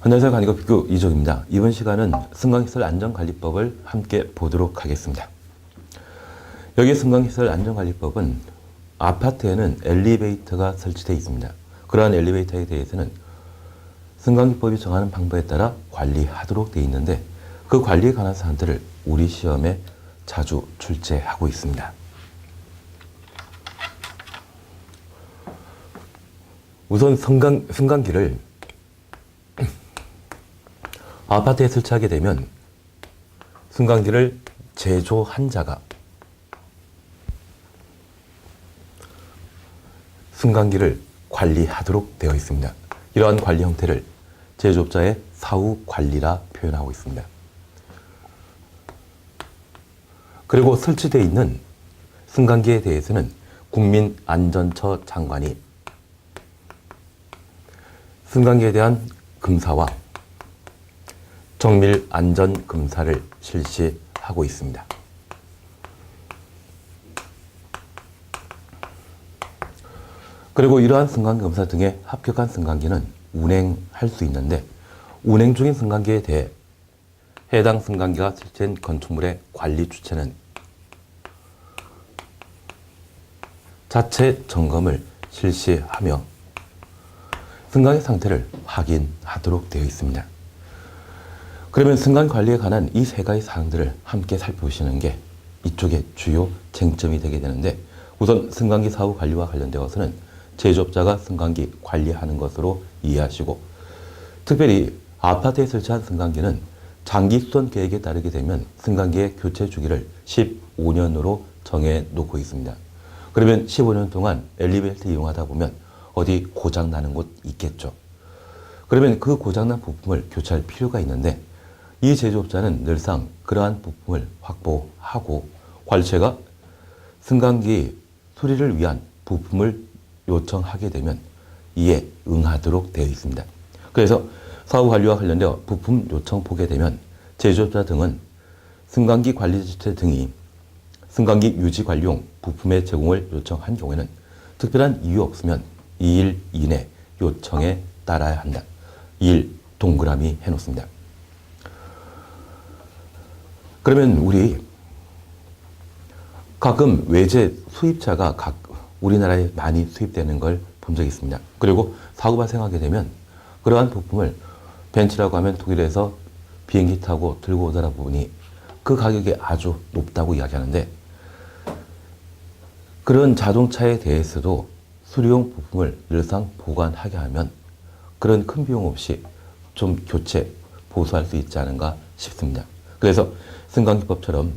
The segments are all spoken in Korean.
안녕하세요. 간이거 비교 이종입니다. 이번 시간은 승강시설 안전관리법을 함께 보도록 하겠습니다. 여기 승강시설 안전관리법은 아파트에는 엘리베이터가 설치되어 있습니다. 그러한 엘리베이터에 대해서는 승강기법이 정하는 방법에 따라 관리하도록 되어 있는데 그 관리에 관한 사항들을 우리 시험에 자주 출제하고 있습니다. 우선 승강기를 아파트에 설치하게 되면 승강기를 제조한 자가 승강기를 관리하도록 되어 있습니다. 이러한 관리 형태를 제조업자의 사후관리라 표현하고 있습니다. 그리고 설치되어 있는 승강기에 대해서는 국민안전처 장관이 승강기에 대한 검사와 정밀 안전 검사를 실시하고 있습니다. 그리고 이러한 승강기 검사 등에 합격한 승강기는 운행할 수 있는데 운행 중인 승강기에 대해 해당 승강기가 설치된 건축물의 관리 주체는 자체 점검을 실시하며 승강기 상태를 확인하도록 되어 있습니다. 그러면 승강 관리에 관한 이 세 가지 사항들을 함께 살펴보시는 게 이쪽의 주요 쟁점이 되게 되는데 우선 승강기 사후 관리와 관련되어서는 제조업자가 승강기 관리하는 것으로 이해하시고 특별히 아파트에 설치한 승강기는 장기 수선 계획에 따르게 되면 승강기의 교체 주기를 15년으로 정해 놓고 있습니다. 그러면 15년 동안 엘리베이터 이용하다 보면 어디 고장 나는 곳 있겠죠. 그러면 그 고장난 부품을 교체할 필요가 있는데 이 제조업자는 늘상 그러한 부품을 확보하고 관리체가 승강기 수리를 위한 부품을 요청하게 되면 이에 응하도록 되어 있습니다. 그래서 사후 관리와 관련되어 부품 요청 보게 되면 제조업자 등은 승강기 관리주체 등이 승강기 유지 관리용 부품의 제공을 요청한 경우에는 특별한 이유 없으면 2일 이내 요청에 따라야 한다. 2일 동그라미 해놓습니다. 그러면 우리 가끔 외제 수입차가 우리나라에 많이 수입되는 걸 본 적이 있습니다. 그리고 사고 발생하게 되면 그러한 부품을 벤츠라고 하면 독일에서 비행기 타고 들고 오더라 보니 그 가격이 아주 높다고 이야기하는데 그런 자동차에 대해서도 수리용 부품을 늘상 보관하게 하면 그런 큰 비용 없이 좀 교체, 보수할 수 있지 않은가 싶습니다. 그래서 승강기법처럼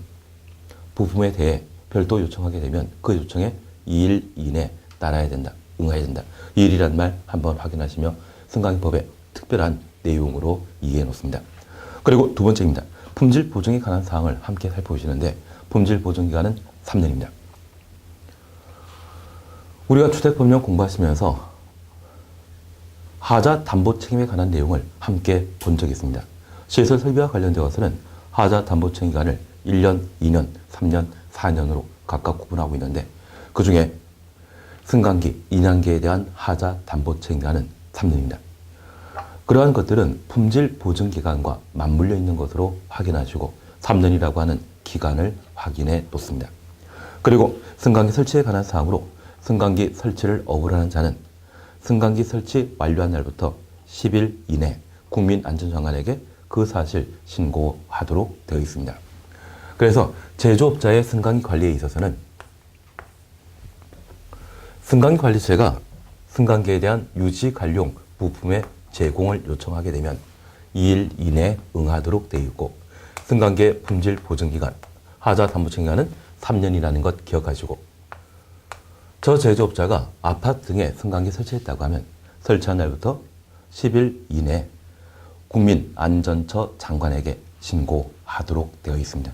부품에 대해 별도 요청하게 되면 그 요청에 2일 이내 따라야 된다, 응해야 된다. 2일이란 말 한번 확인하시며 승강기법의 특별한 내용으로 이해해 놓습니다. 그리고 두 번째입니다. 품질 보증에 관한 사항을 함께 살펴보시는데 품질 보증 기간은 3년입니다. 우리가 주택법령 공부하시면서 하자 담보 책임에 관한 내용을 함께 본 적이 있습니다. 시설 설비와 관련되어서는 하자 담보 책임 기간을 1년, 2년, 3년, 4년으로 각각 구분하고 있는데 그 중에 승강기, 인양기에 대한 하자 담보 책임 기간은 3년입니다. 그러한 것들은 품질 보증 기간과 맞물려 있는 것으로 확인하시고 3년이라고 하는 기간을 확인해 놓습니다. 그리고 승강기 설치에 관한 사항으로 승강기 설치를 억울하는 자는 승강기 설치 완료한 날부터 10일 이내 국민안전장관에게 그 사실 신고하도록 되어 있습니다. 그래서 제조업자의 승강기 관리에 있어서는 승강기 관리체가 승강기에 대한 유지 관리용 부품의 제공을 요청하게 되면 2일 이내에 응하도록 되어 있고 승강기의 품질 보증 기간, 하자 담보 책임 기간은 3년이라는 것 기억하시고 저 제조업자가 아파트 등에 승강기 설치했다고 하면 설치한 날부터 10일 이내 국민안전처 장관에게 신고하도록 되어 있습니다.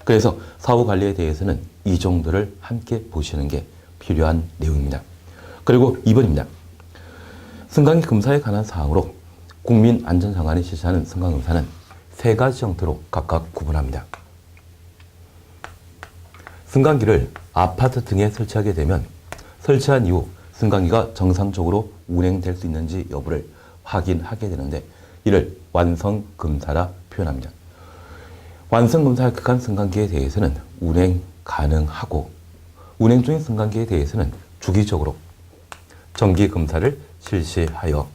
그래서 사후 관리에 대해서는 이 정도를 함께 보시는 게 필요한 내용입니다. 그리고 2번입니다. 승강기 검사에 관한 사항으로 국민안전장관이 실시하는 승강검사는 세 가지 형태로 각각 구분합니다. 승강기를 아파트 등에 설치하게 되면 설치한 이후 승강기가 정상적으로 운행될 수 있는지 여부를 확인하게 되는데 이를 완성검사라 표현합니다. 완성검사에 합격한 승강기에 대해서는 운행 가능하고 운행 중인 승강기에 대해서는 주기적으로 정기검사를 실시하여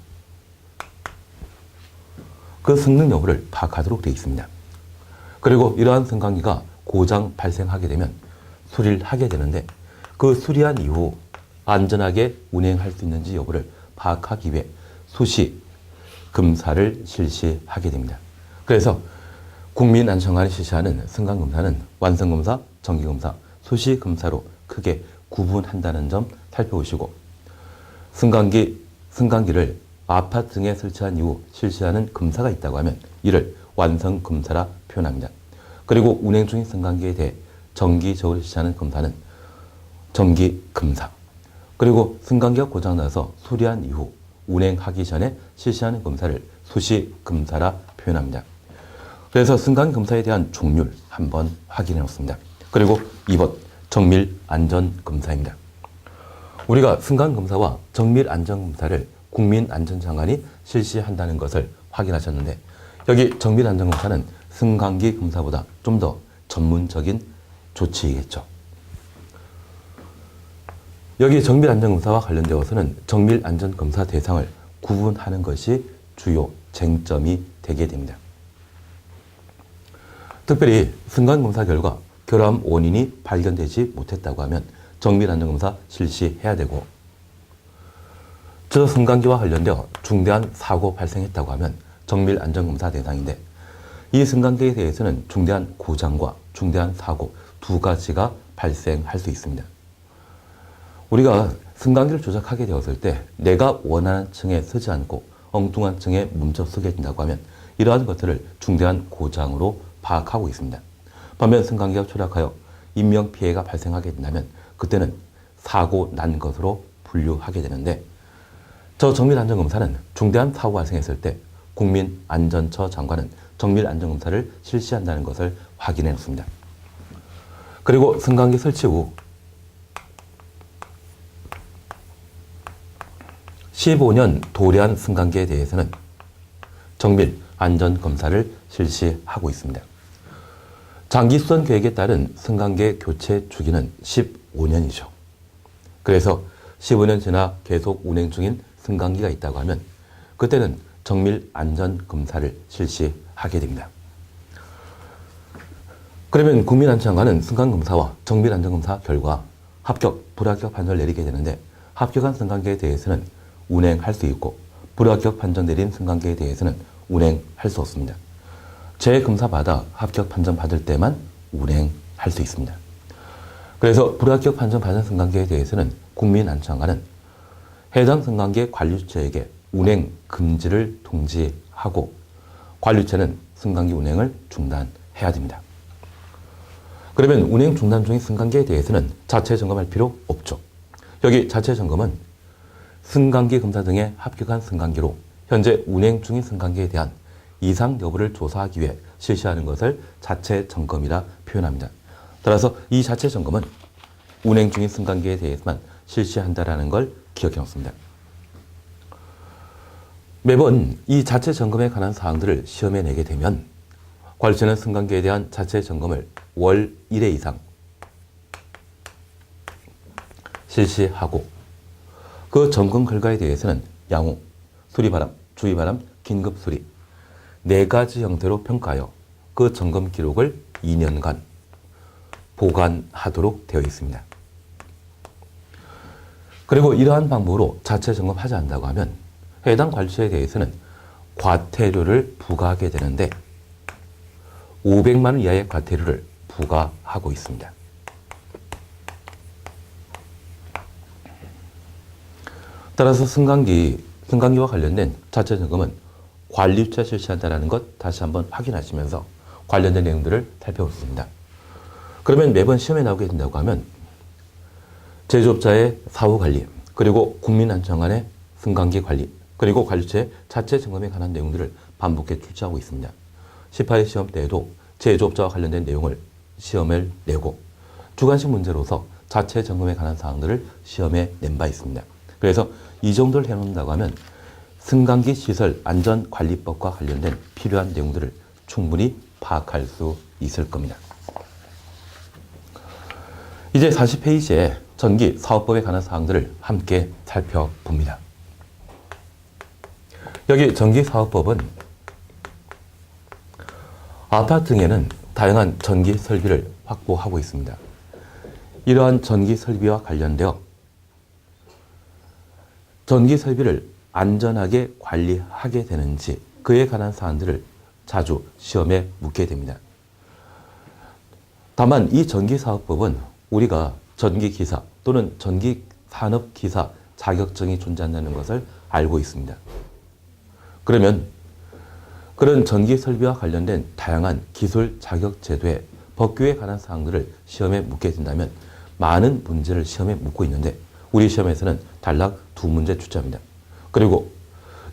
그 성능 여부를 파악하도록 되어 있습니다. 그리고 이러한 승강기가 고장 발생하게 되면 수리를 하게 되는데 그 수리한 이후 안전하게 운행할 수 있는지 여부를 파악하기 위해 수시 검사를 실시하게 됩니다. 그래서 국민안전관이 실시하는 승강검사는 완성검사, 정기검사, 수시검사로 크게 구분한다는 점 살펴보시고 승강기를 아파트 등에 설치한 이후 실시하는 검사가 있다고 하면 이를 완성검사라 표현합니다. 그리고 운행 중인 승강기에 대해 정기적으로 실시하는 검사는 정기검사, 그리고 승강기가 고장나서 수리한 이후 운행하기 전에 실시하는 검사를 수시검사라 표현합니다. 그래서 승강기 검사에 대한 종류를 한번 확인해 놓습니다. 그리고 2번 정밀안전검사입니다. 우리가 승강검사와 정밀안전검사를 국민안전장관이 실시한다는 것을 확인하셨는데 여기 정밀안전검사는 승강기 검사보다 좀 더 전문적인 조치이겠죠. 여기 정밀안전검사와 관련되어서는 정밀안전검사 대상을 구분하는 것이 주요 쟁점이 되게 됩니다. 특별히 승강검사 결과 결함 원인이 발견되지 못했다고 하면 정밀안전검사 실시해야 되고 저 승강기와 관련되어 중대한 사고 발생했다고 하면 정밀안전검사 대상인데 이 승강기에 대해서는 중대한 고장과 중대한 사고 두 가지가 발생할 수 있습니다. 우리가 승강기를 조작하게 되었을 때 내가 원하는 층에 서지 않고 엉뚱한 층에 뭉쳐 서게 된다고 하면 이러한 것들을 중대한 고장으로 파악하고 있습니다. 반면 승강기가 추락하여 인명피해가 발생하게 된다면 그때는 사고 난 것으로 분류하게 되는데 저 정밀안전검사는 중대한 사고 발생했을 때 국민안전처 장관은 정밀안전검사를 실시한다는 것을 확인해 놓습니다. 그리고 승강기 설치 후 15년 도래한 승강기에 대해서는 정밀안전검사를 실시하고 있습니다. 장기수선 계획에 따른 승강기 교체 주기는 15년이죠. 그래서 15년 지나 계속 운행 중인 승강기가 있다고 하면 그때는 정밀안전검사를 실시하게 됩니다. 그러면 국민안전장관은 승강검사와 정밀안전검사 결과 합격, 불합격 판정을 내리게 되는데 합격한 승강기에 대해서는 운행할 수 있고 불합격 판정 내린 승강기에 대해서는 운행할 수 없습니다. 재검사받아 합격 판정 받을 때만 운행할 수 있습니다. 그래서 불합격 판정 받은 승강기에 대해서는 국민안전장관은 해당 승강기의 관리주체에게 운행 금지를 통지하고 관리주체는 승강기 운행을 중단해야 됩니다. 그러면 운행 중단 중인 승강기에 대해서는 자체 점검할 필요 없죠. 여기 자체 점검은 승강기 검사 등에 합격한 승강기로 현재 운행 중인 승강기에 대한 이상 여부를 조사하기 위해 실시하는 것을 자체 점검이라 표현합니다. 따라서 이 자체 점검은 운행 중인 승강기에 대해서만 실시한다는 걸 기억해 놓습니다. 매번 이 자체 점검에 관한 사항들을 시험에 내게 되면 관리처는 승강기에 대한 자체 점검을 월 1회 이상 실시하고 그 점검 결과에 대해서는 양호, 수리바람, 주의바람, 긴급수리 4가지 형태로 평가하여 그 점검 기록을 2년간 보관하도록 되어 있습니다. 그리고 이러한 방법으로 자체 점검하지 않는다고 하면 해당 관리처에 대해서는 과태료를 부과하게 되는데 500만 원 이하의 과태료를 부과하고 있습니다. 따라서 승강기와 관련된 자체 점검은 관리주체가 실시한다는 것 다시 한번 확인하시면서 관련된 내용들을 살펴보겠습니다. 그러면 매번 시험에 나오게 된다고 하면 제조업자의 사후관리, 그리고 국민안전관의 승강기 관리, 그리고 관리처의 자체 점검에 관한 내용들을 반복해 출제하고 있습니다. 18회 시험 때에도 제조업자와 관련된 내용을 시험을 내고 주관식 문제로서 자체 점검에 관한 사항들을 시험에 낸 바 있습니다. 그래서 이 정도를 해놓는다고 하면 승강기 시설 안전관리법과 관련된 필요한 내용들을 충분히 파악할 수 있을 겁니다. 이제 40페이지에 전기사업법에 관한 사항들을 함께 살펴봅니다. 여기 전기사업법은 아파트 등에는 다양한 전기 설비를 확보하고 있습니다. 이러한 전기 설비와 관련되어 전기 설비를 안전하게 관리하게 되는지 그에 관한 사항들을 자주 시험에 묻게 됩니다. 다만 이 전기사업법은 우리가 전기기사 또는 전기산업기사 자격증이 존재한다는 것을 알고 있습니다. 그러면 그런 전기설비와 관련된 다양한 기술 자격 제도의 법규에 관한 사항들을 시험에 묻게 된다면 많은 문제를 시험에 묻고 있는데 우리 시험에서는 단락 2문제 출제합니다. 그리고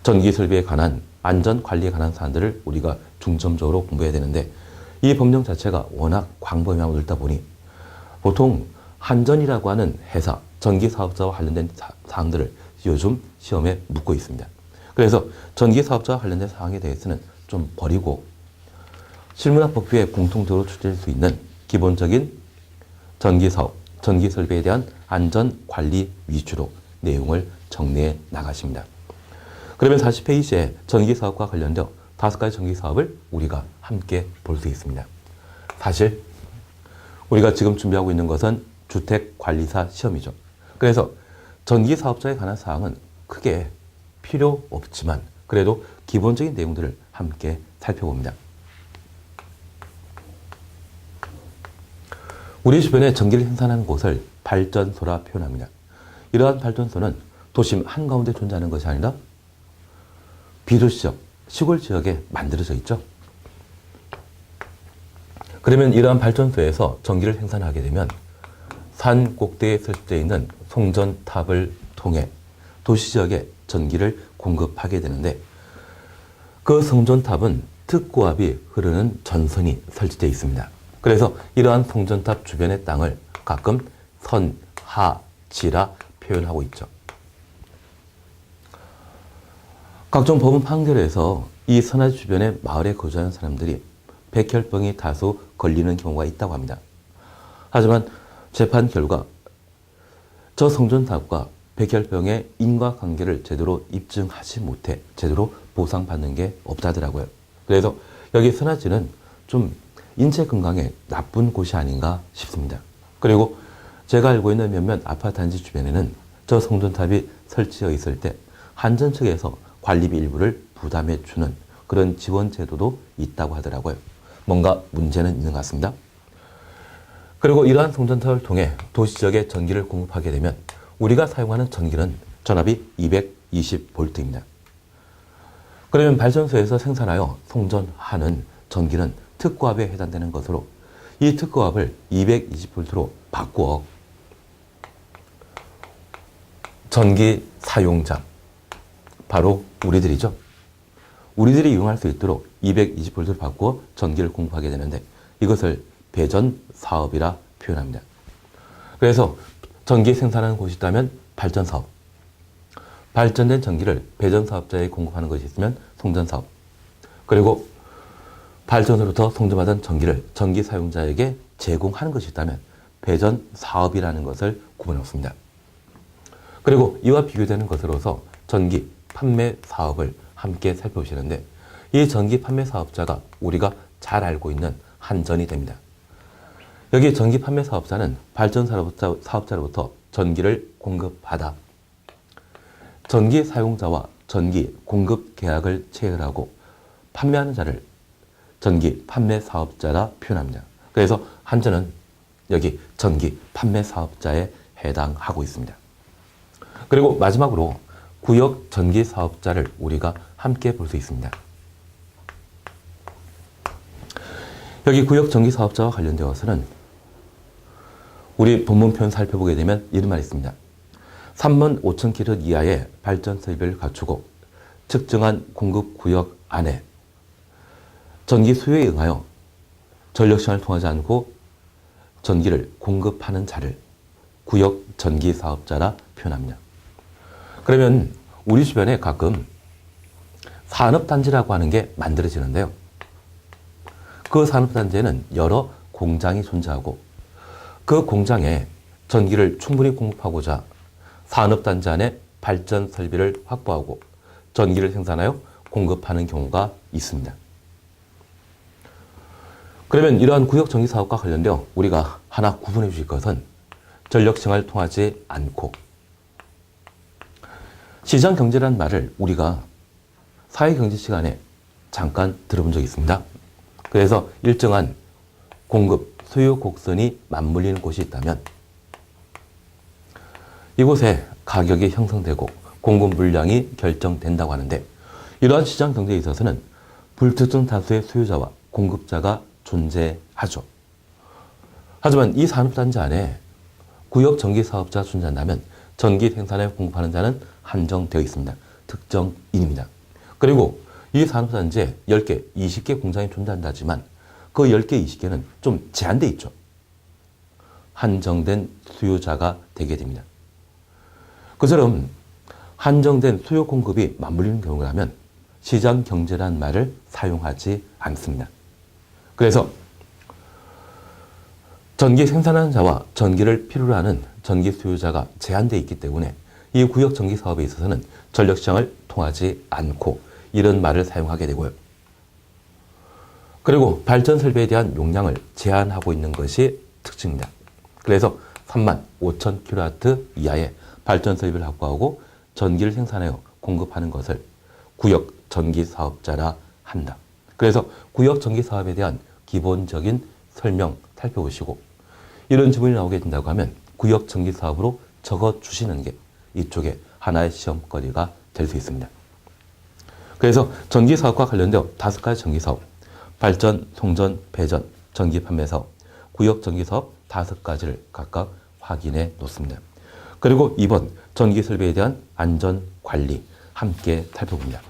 전기설비에 관한 안전관리에 관한 사항들을 우리가 중점적으로 공부해야 되는데 이 법령 자체가 워낙 광범위하고 넓다 보니 보통 한전이라고 하는 회사, 전기사업자와 관련된 사항들을 요즘 시험에 묻고 있습니다. 그래서 전기사업자와 관련된 사항에 대해서는 좀 버리고 실무나 법규에 공통적으로 출제될 수 있는 기본적인 전기사업, 전기설비에 대한 안전관리 위주로 내용을 정리해 나가십니다. 그러면 40페이지에 전기사업과 관련되어 5가지 전기사업을 우리가 함께 볼 수 있습니다. 사실 우리가 지금 준비하고 있는 것은 주택관리사 시험이죠. 그래서 전기사업자에 관한 사항은 크게 필요 없지만 그래도 기본적인 내용들을 함께 살펴봅니다. 우리 주변에 전기를 생산하는 곳을 발전소라 표현합니다. 이러한 발전소는 도심 한가운데 존재하는 것이 아니라 비도시적, 시골 지역에 만들어져 있죠. 그러면 이러한 발전소에서 전기를 생산하게 되면 산 꼭대기에 설치되어 있는 송전탑을 통해 도시지역에 전기를 공급하게 되는데 그 송전탑은 특고압이 흐르는 전선이 설치되어 있습니다. 그래서 이러한 송전탑 주변의 땅을 가끔 선하지라 표현하고 있죠. 각종 법원 판결에서 이 선하지 주변의 마을에 거주하는 사람들이 백혈병이 다소 걸리는 경우가 있다고 합니다. 하지만 재판 결과 저 송전탑과 백혈병의 인과관계를 제대로 입증하지 못해 제대로 보상받는 게 없다더라고요. 그래서 여기 선하지는 좀 인체 건강에 나쁜 곳이 아닌가 싶습니다. 그리고 제가 알고 있는 몇몇 아파트 단지 주변에는 저 송전탑이 설치되어 있을 때 한전 측에서 관리비 일부를 부담해 주는 그런 지원 제도도 있다고 하더라고요. 뭔가 문제는 있는 것 같습니다. 그리고 이러한 송전탑을 통해 도시지역에 전기를 공급하게 되면 우리가 사용하는 전기는 전압이 220V입니다. 그러면 발전소에서 생산하여 송전하는 전기는 특고압에 해당되는 것으로 이 특고압을 220V로 바꾸어 전기 사용자, 바로 우리들이죠. 우리들이 이용할 수 있도록 220V를 바꾸어 전기를 공급하게 되는데 이것을 배전 사업이라 표현합니다. 그래서 전기 생산하는 곳이 있다면 발전 사업, 발전된 전기를 배전 사업자에 공급하는 것이 있으면 송전 사업, 그리고 발전으로부터 송전받은 전기를 전기 사용자에게 제공하는 것이 있다면 배전 사업이라는 것을 구분해 놓습니다. 그리고 이와 비교되는 것으로서 전기 판매 사업을 함께 살펴보시는데 이 전기 판매 사업자가 우리가 잘 알고 있는 한전이 됩니다. 여기 전기 판매 사업자는 발전사업자로부터 전기를 공급받아 전기 사용자와 전기 공급 계약을 체결하고 판매하는 자를 전기 판매 사업자라 표현합니다. 그래서 한전은 여기 전기 판매 사업자에 해당하고 있습니다. 그리고 마지막으로 구역 전기 사업자를 우리가 함께 볼 수 있습니다. 여기 구역 전기 사업자와 관련되어서는 우리 본문 표현 살펴보게 되면 이런 말이 있습니다. 35,000km 이하의 발전 설비를 갖추고 측정한 공급 구역 안에 전기 수요에 응하여 전력시간을 통하지 않고 전기를 공급하는 자를 구역 전기 사업자라 표현합니다. 그러면 우리 주변에 가끔 산업단지라고 하는 게 만들어지는데요. 그 산업단지에는 여러 공장이 존재하고 그 공장에 전기를 충분히 공급하고자 산업단지 안에 발전 설비를 확보하고 전기를 생산하여 공급하는 경우가 있습니다. 그러면 이러한 구역 전기 사업과 관련되어 우리가 하나 구분해 주실 것은 전력시장을 통하지 않고 시장 경제라는 말을 우리가 사회경제 시간에 잠깐 들어본 적이 있습니다. 그래서 일정한 공급, 수요 곡선이 맞물리는 곳이 있다면 이곳에 가격이 형성되고 공급 물량이 결정된다고 하는데 이러한 시장 경제에 있어서는 불특정 다수의 수요자와 공급자가 존재하죠. 하지만 이 산업단지 안에 구역 전기 사업자가 존재한다면 전기 생산에 공급하는 자는 한정되어 있습니다. 특정인입니다. 그리고 이 산업단지에 10개, 20개 공장이 존재한다지만 그 10개, 20개는 좀 제한되어 있죠. 한정된 수요자가 되게 됩니다. 그처럼 한정된 수요 공급이 맞물리는 경우라면 시장 경제란 말을 사용하지 않습니다. 그래서 전기 생산하는 자와 전기를 필요로 하는 전기 수요자가 제한되어 있기 때문에 이 구역 전기 사업에 있어서는 전력시장을 통하지 않고 이런 말을 사용하게 되고요. 그리고 발전 설비에 대한 용량을 제한하고 있는 것이 특징입니다. 그래서 35,000kW 이하의 발전 설비를 확보하고 전기를 생산하여 공급하는 것을 구역 전기 사업자라 한다. 그래서 구역 전기 사업에 대한 기본적인 설명 살펴보시고 이런 지문이 나오게 된다고 하면 구역 전기 사업으로 적어 주시는 게 이쪽에 하나의 시험거리가 될 수 있습니다. 그래서 전기 사업과 관련되어 5가지 전기 사업, 발전, 송전, 배전, 전기 판매 사업, 구역 전기 사업 5가지를 각각 확인해 놓습니다. 그리고 2번 전기 설비에 대한 안전 관리 함께 살펴봅니다.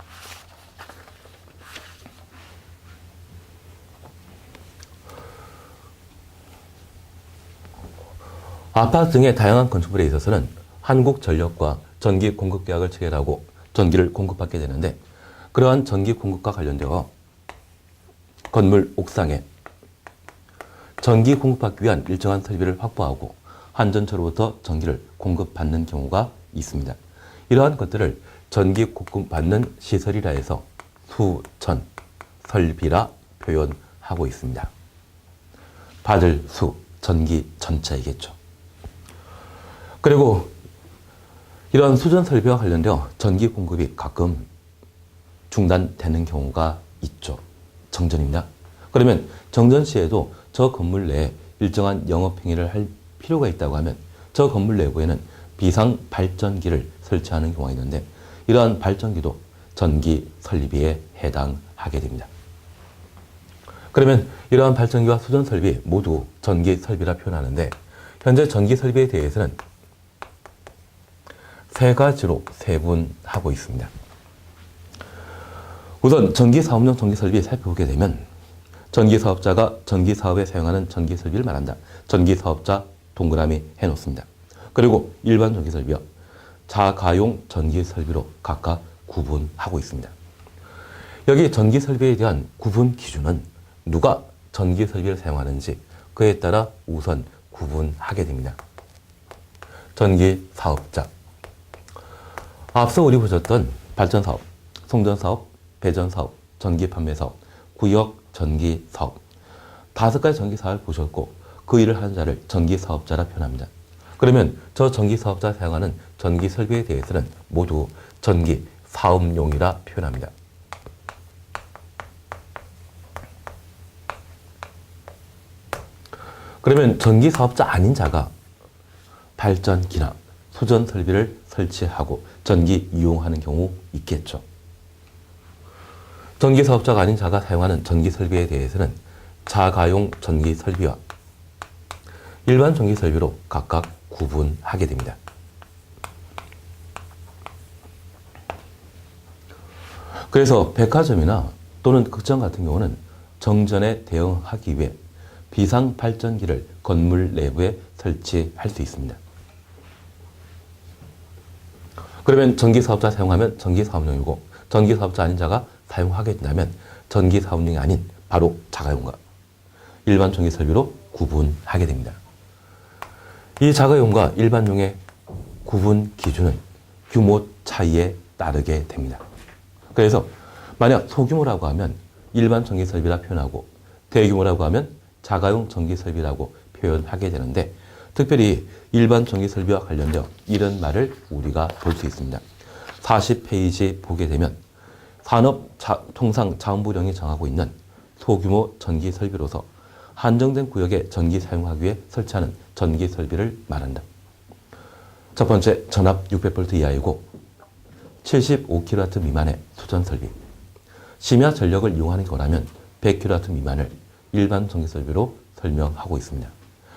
아파트 등의 다양한 건축물에 있어서는 한국전력과 전기 공급 계약을 체결하고 전기를 공급받게 되는데 그러한 전기 공급과 관련되어 건물 옥상에 전기 공급받기 위한 일정한 설비를 확보하고 한전처로부터 전기를 공급받는 경우가 있습니다. 이러한 것들을 전기 공급받는 시설이라 해서 수전 설비라 표현하고 있습니다. 받을 수, 전기 전차이겠죠. 그리고 이러한 수전 설비와 관련되어 전기 공급이 가끔 중단되는 경우가 있죠. 정전입니다. 그러면 정전 시에도 저 건물 내에 일정한 영업행위를 할 필요가 있다고 하면 저 건물 내부에는 비상 발전기를 설치하는 경우가 있는데 이러한 발전기도 전기 설비에 해당하게 됩니다. 그러면 이러한 발전기와 수전 설비 모두 전기 설비라 표현하는데 현재 전기 설비에 대해서는 3가지로 세분하고 있습니다. 우선 전기사업용 전기설비 살펴보게 되면 전기사업자가 전기사업에 사용하는 전기설비를 말한다. 전기사업자 동그라미 해놓습니다. 그리고 일반 전기설비와 자가용 전기설비로 각각 구분하고 있습니다. 여기 전기설비에 대한 구분 기준은 누가 전기설비를 사용하는지 그에 따라 우선 구분하게 됩니다. 전기사업자. 앞서 우리 보셨던 발전사업, 송전사업, 배전사업, 전기판매사업, 구역 전기사업 5가지 전기사업을 보셨고 그 일을 하는 자를 전기사업자라 표현합니다. 그러면 저 전기사업자가 사용하는 전기설비에 대해서는 모두 전기사업용이라 표현합니다. 그러면 전기사업자 아닌 자가 발전기나 수전 설비를 설치하고 전기 이용하는 경우 있겠죠. 전기사업자가 아닌 자가 사용하는 전기설비에 대해서는 자가용 전기설비와 일반 전기설비로 각각 구분하게 됩니다. 그래서 백화점이나 또는 극장 같은 경우는 정전에 대응하기 위해 비상발전기를 건물 내부에 설치할 수 있습니다. 그러면 전기사업자 사용하면 전기사업용이고 전기사업자 아닌 자가 사용하게 된다면 전기사업용이 아닌 바로 자가용과 일반 전기설비로 구분하게 됩니다. 이 자가용과 일반용의 구분 기준은 규모 차이에 따르게 됩니다. 그래서 만약 소규모라고 하면 일반 전기설비라 표현하고 대규모라고 하면 자가용 전기설비라고 표현하게 되는데 특별히 일반 전기설비와 관련되어 이런 말을 우리가 볼 수 있습니다. 40페이지 보게 되면 산업통상자원부령이 정하고 있는 소규모 전기설비로서 한정된 구역에 전기 사용하기 위해 설치하는 전기설비를 말한다. 첫 번째, 전압 600V 이하이고 75kW 미만의 수전설비, 심야 전력을 이용하는 거라면 100kW 미만을 일반 전기설비로 설명하고 있습니다.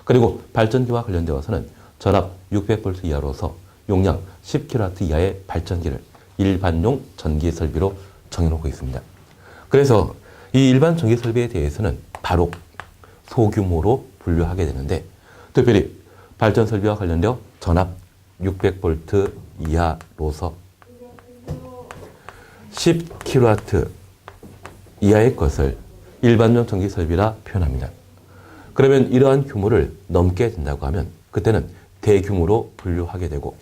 그리고 발전기와 관련되어서는 전압 600V 이하로서 용량 10kW 이하의 발전기를 일반용 전기설비로 정해놓고 있습니다. 그래서 이 일반 전기설비에 대해서는 바로 소규모로 분류하게 되는데 특별히 발전설비와 관련되어 전압 600V 이하로서 10kW 이하의 것을 일반용 전기설비라 표현합니다. 그러면 이러한 규모를 넘게 된다고 하면 그때는 대규모로 분류하게 되고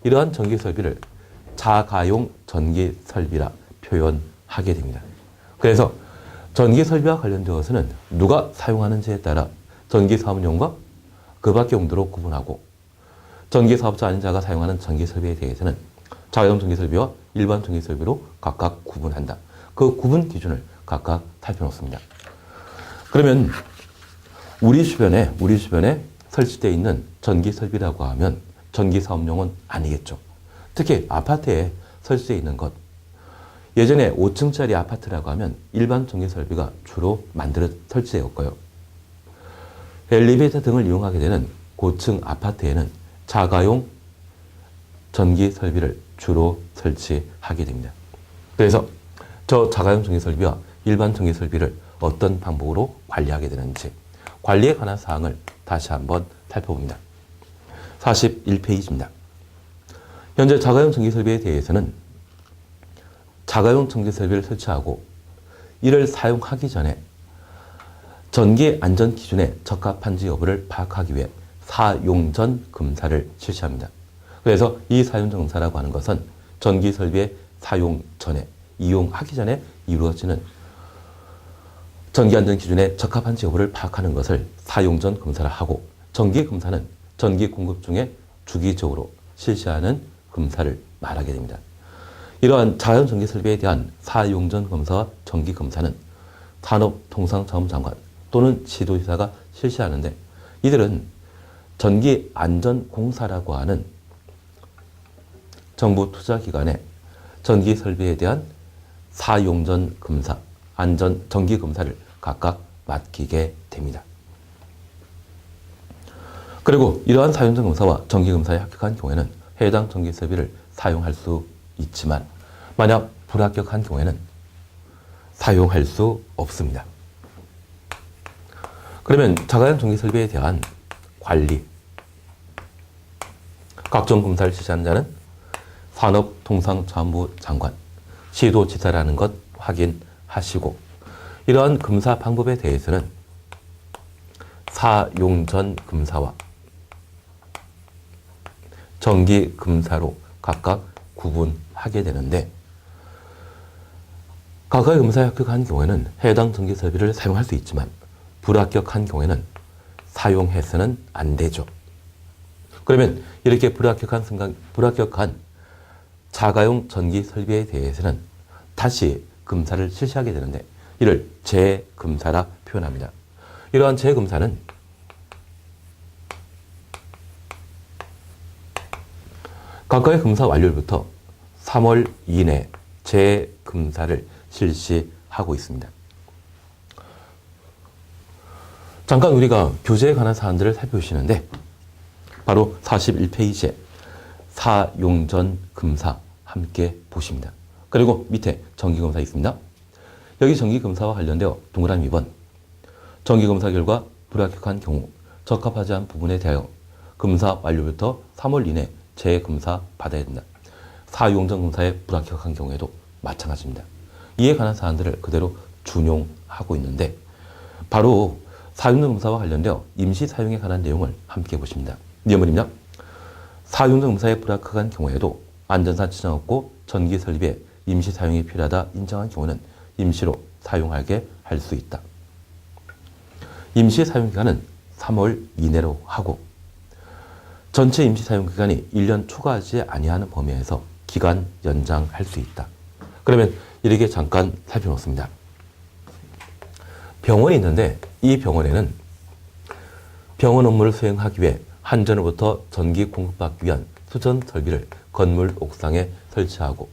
이러한 전기설비를 자가용 전기설비라 표현하게 됩니다. 그래서 전기설비와 관련되어서는 누가 사용하는지에 따라 전기사업용과 그 밖의 용도로 구분하고 전기사업자 아닌 자가 사용하는 전기설비에 대해서는 자가용 전기설비와 일반 전기설비로 각각 구분한다. 그 구분 기준을 각각 살펴놓습니다. 그러면 우리 주변에 설치되어 있는 전기설비라고 하면 전기사업용은 아니겠죠. 특히 아파트에 설치되어 있는 것. 예전에 5층짜리 아파트라고 하면 일반 전기설비가 주로 설치되었고요. 엘리베이터 등을 이용하게 되는 고층 아파트에는 자가용 전기설비를 주로 설치하게 됩니다. 그래서 저 자가용 전기설비와 일반 전기설비를 어떤 방법으로 관리하게 되는지 관리에 관한 사항을 다시 한번 살펴봅니다. 41페이지입니다. 현재 자가용 전기설비에 대해서는 자가용 전기설비를 설치하고 이를 사용하기 전에 전기 안전 기준에 적합한지 여부를 파악하기 위해 사용 전 검사를 실시합니다. 그래서 이 사용 전 검사라고 하는 것은 전기설비의 사용 전에, 이용하기 전에 이루어지는 전기 안전 기준에 적합한지 여부를 파악하는 것을 사용 전 검사를 하고 정기 검사는 전기 공급 중에 주기적으로 실시하는 검사를 말하게 됩니다. 이러한 자가용 전기 설비에 대한 사용 전 검사와 정기 검사는 산업통상자원부장관 또는 지도지사가 실시하는데 이들은 전기안전공사라고 하는 정부 투자기관의 전기 설비에 대한 사용 전 검사, 정기 검사를 각각 맡기게 됩니다. 그리고 이러한 사용 전 검사와 정기 검사에 합격한 경우에는 해당 전기 설비를 사용할 수 있지만 만약 불합격한 경우에는 사용할 수 없습니다. 그러면 자가용 전기 설비에 대한 관리, 각종 검사를 실시하는 자는 산업통상자원부 장관, 시도지사라는 것 확인하시고 이러한 검사 방법에 대해서는 사용 전 검사와 정기 검사로 각각 구분하게 되는데 각각의 검사에 합격한 경우에는 해당 전기 설비를 사용할 수 있지만 불합격한 경우에는 사용해서는 안 되죠. 그러면 이렇게 불합격한 자가용 전기 설비에 대해서는 다시 검사를 실시하게 되는데 이를 재검사라 표현합니다. 이러한 재검사는 각각의 검사 완료부터 3월 이내 재검사를 실시하고 있습니다. 잠깐 우리가 교재에 관한 사안들을 살펴보시는데 바로 41페이지에 사용 전 검사 함께 보십니다. 그리고 밑에 정기검사 있습니다. 여기 정기검사와 관련되어 동그라미 2번 정기검사 결과 불합격한 경우 적합하지 않은 부분에 대하여 검사 완료부터 3월 이내 재검사 받아야 된다. 사용 전 검사에 불합격한 경우에도 마찬가지입니다. 이에 관한 사안들을 그대로 준용하고 있는데 바로 사용전 검사와 관련되어 임시 사용에 관한 내용을 함께 보십니다. 내용은입니다. 사용전 검사의 불합격한 경우에도 안전상 지장 없고 전기 설비에 임시 사용이 필요하다 인정한 경우는 임시로 사용하게 할 수 있다. 임시 사용 기간은 3월 이내로 하고 전체 임시 사용 기간이 1년 초과하지 아니하는 범위에서 기간 연장할 수 있다. 그러면 이렇게 잠깐 살펴놓습니다. 병원이 있는데 이 병원에는 병원 업무를 수행하기 위해 한전으로부터 전기 공급받기 위한 수전 설비를 건물 옥상에 설치하고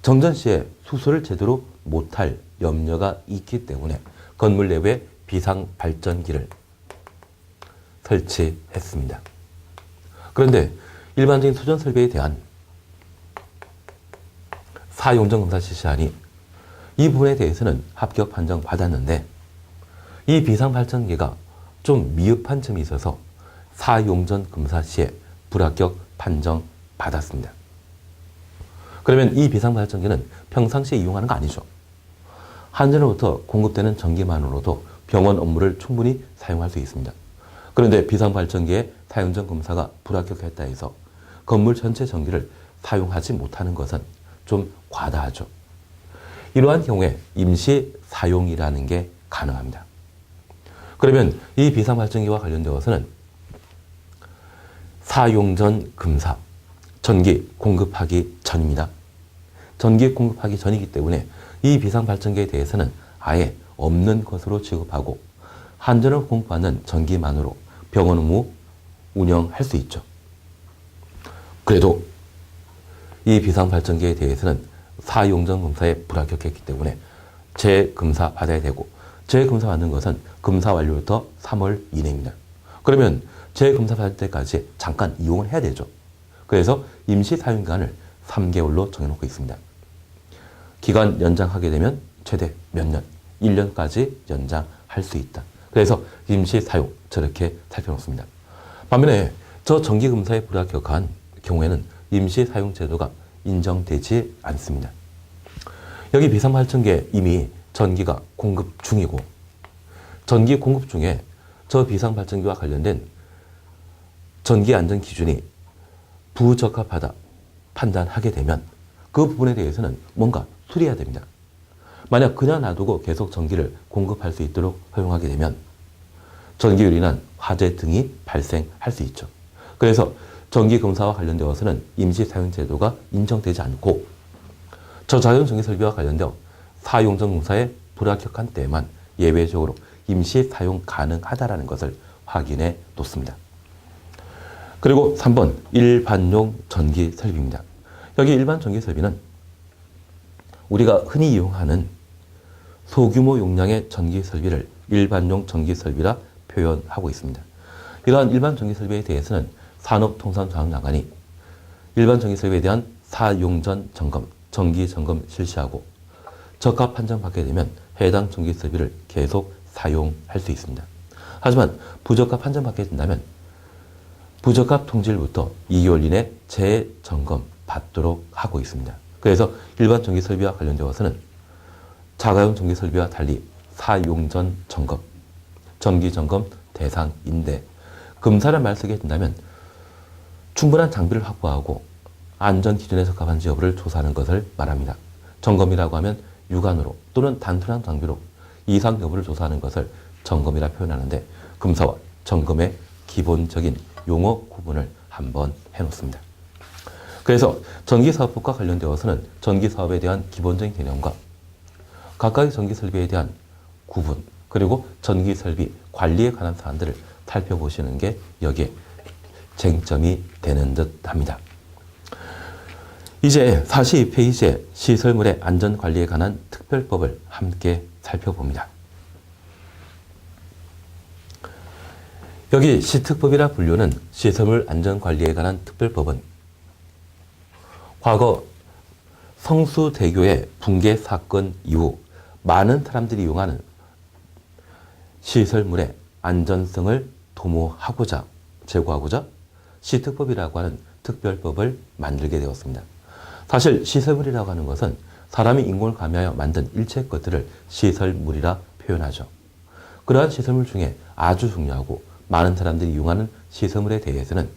정전 시에 수소를 제대로 못할 염려가 있기 때문에 건물 내부에 비상 발전기를 설치했습니다. 그런데 일반적인 수전 설비에 대한 사용전 검사 실시하니 이 부분에 대해서는 합격 판정 받았는데 이 비상 발전기가 좀 미흡한 점이 있어서 사용전 검사 시에 불합격 판정 받았습니다. 그러면 이 비상 발전기는 평상시에 이용하는 거 아니죠. 한전으로부터 공급되는 전기만으로도 병원 업무를 충분히 사용할 수 있습니다. 그런데 비상 발전기의 사용전 검사가 불합격했다 해서 건물 전체 전기를 사용하지 못하는 것은 좀 과다하죠. 이러한 경우에 임시 사용이라는 게 가능합니다. 그러면 이 비상 발전기와 관련되어서는 사용 전 검사, 전기 공급하기 전입니다. 전기 공급하기 전이기 때문에 이 비상 발전기에 대해서는 아예 없는 것으로 취급하고 한전을 공급하는 전기만으로 병원 업무 운영할 수 있죠. 그래도 이 비상 발전기에 대해서는 사용전 검사에 불합격했기 때문에 재검사 받아야 되고 재검사 받는 것은 검사 완료부터 3월 이내입니다. 그러면 재검사 받을 때까지 잠깐 이용을 해야 되죠. 그래서 임시 사용기간을 3개월로 정해놓고 있습니다. 기간 연장하게 되면 최대 몇 년? 1년까지 연장할 수 있다. 그래서 임시 사용 저렇게 살펴놓습니다. 반면에 저 정기검사에 불합격한 경우에는 임시 사용 제도가 인정되지 않습니다. 여기 비상발전기에 이미 전기가 공급 중이고 전기 공급 중에 저 비상발전기와 관련된 전기 안전 기준이 부적합하다 판단하게 되면 그 부분에 대해서는 뭔가 수리해야 됩니다. 만약 그냥 놔두고 계속 전기를 공급할 수 있도록 허용하게 되면 전기로 인한 화재 등이 발생할 수 있죠. 그래서 전기검사와 관련되어서는 임시사용제도가 인정되지 않고 저자연 전기설비와 관련되어 사용전 검사에 불합격한 때만 예외적으로 임시사용 가능하다는 것을 확인해 놓습니다. 그리고 3번 일반용 전기설비입니다. 여기 일반 전기설비는 우리가 흔히 이용하는 소규모 용량의 전기설비를 일반용 전기설비라 표현하고 있습니다. 이러한 일반 전기설비에 대해서는 산업통상자원장관이 일반 전기설비에 대한 사용전 점검, 정기점검 실시하고 적합 판정받게 되면 해당 전기설비를 계속 사용할 수 있습니다. 하지만 부적합 판정받게 된다면 부적합 통지일부터 2개월 이내 재점검 받도록 하고 있습니다. 그래서 일반 전기설비와 관련되어서는 자가용 전기설비와 달리 사용전 점검, 정기점검 대상인데 검사를 말쓰게 된다면 충분한 장비를 확보하고 안전기준에 적합한지 여부를 조사하는 것을 말합니다. 점검이라고 하면 육안으로 또는 단순한 장비로 이상 여부를 조사하는 것을 점검이라 표현하는데 검사와 점검의 기본적인 용어 구분을 한번 해놓습니다. 그래서 전기사업법과 관련되어서는 전기사업에 대한 기본적인 개념과 각각의 전기설비에 대한 구분 그리고 전기설비 관리에 관한 사안들을 살펴보시는 게 여기에 쟁점이 되는 듯 합니다. 이제 42페이지에 시설물의 안전관리에 관한 특별법을 함께 살펴봅니다. 여기 시특법이라 불리는 시설물 안전관리에 관한 특별법은 과거 성수대교의 붕괴 사건 이후 많은 사람들이 이용하는 시설물의 안전성을 도모하고자 제고하고자 시특법이라고 하는 특별법을 만들게 되었습니다. 사실 시설물이라고 하는 것은 사람이 인공을 가미하여 만든 일체 것들을 시설물이라 표현하죠. 그러한 시설물 중에 아주 중요하고 많은 사람들이 이용하는 시설물에 대해서는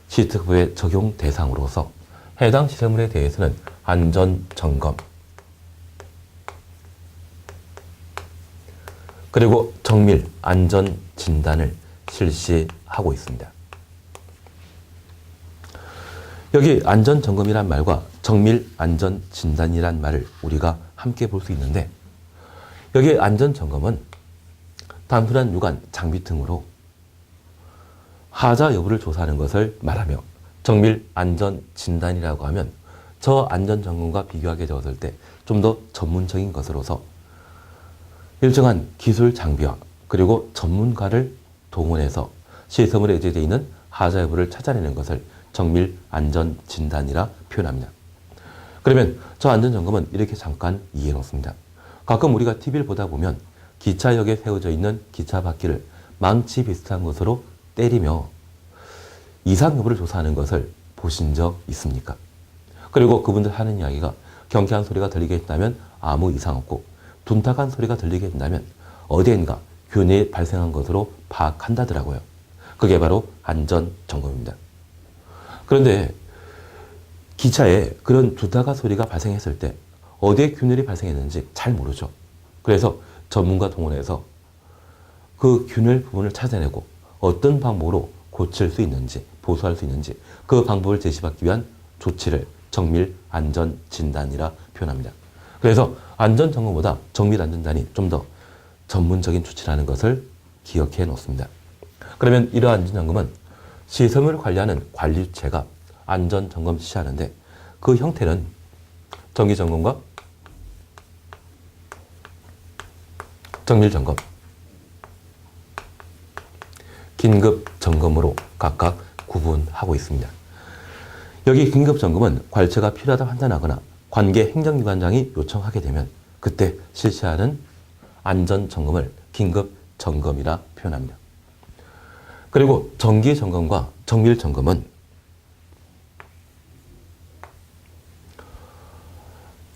시특법의 적용 대상으로서 해당 시설물에 대해서는 안전점검 그리고 정밀 안전진단을 실시하고 있습니다. 여기 안전점검이란 말과 정밀 안전진단이란 말을 우리가 함께 볼 수 있는데, 여기 안전점검은 단순한 유관, 장비 등으로 하자 여부를 조사하는 것을 말하며, 정밀 안전진단이라고 하면 저 안전점검과 비교하게 되었을 때 좀 더 전문적인 것으로서 일정한 기술 장비와 그리고 전문가를 동원해서 시설물에 의지되어 있는 하자 여부를 찾아내는 것을 정밀 안전진단이라 표현합니다. 그러면 저 안전점검은 이렇게 잠깐 이해해 놓습니다. 가끔 우리가 TV를 보다 보면 기차역에 세워져 있는 기차 바퀴를 망치 비슷한 것으로 때리며 이상 여부를 조사하는 것을 보신 적 있습니까? 그리고 그분들 하는 이야기가 경쾌한 소리가 들리게 된다면 아무 이상 없고, 둔탁한 소리가 들리게 된다면 어디엔가 균이 발생한 것으로 파악한다더라고요. 그게 바로 안전점검입니다. 그런데 기차에 그런 둔탁한 소리가 발생했을 때 어디에 균열이 발생했는지 잘 모르죠. 그래서 전문가 동원해서 그 균열 부분을 찾아내고 어떤 방법으로 고칠 수 있는지, 보수할 수 있는지 그 방법을 제시받기 위한 조치를 정밀 안전진단이라 표현합니다. 그래서 안전점검보다 정밀 안전진단이 좀 더 전문적인 조치라는 것을 기억해 놓습니다. 그러면 이러한 안전점검은 시설물을 관리하는 관리체가 안전점검 실시하는데, 그 형태는 정기점검과 정밀점검, 긴급점검으로 각각 구분하고 있습니다. 여기 긴급점검은 관리체가 필요하다 판단하거나 관계 행정기관장이 요청하게 되면 그때 실시하는 안전점검을 긴급점검이라 표현합니다. 그리고 정기점검과 정밀점검은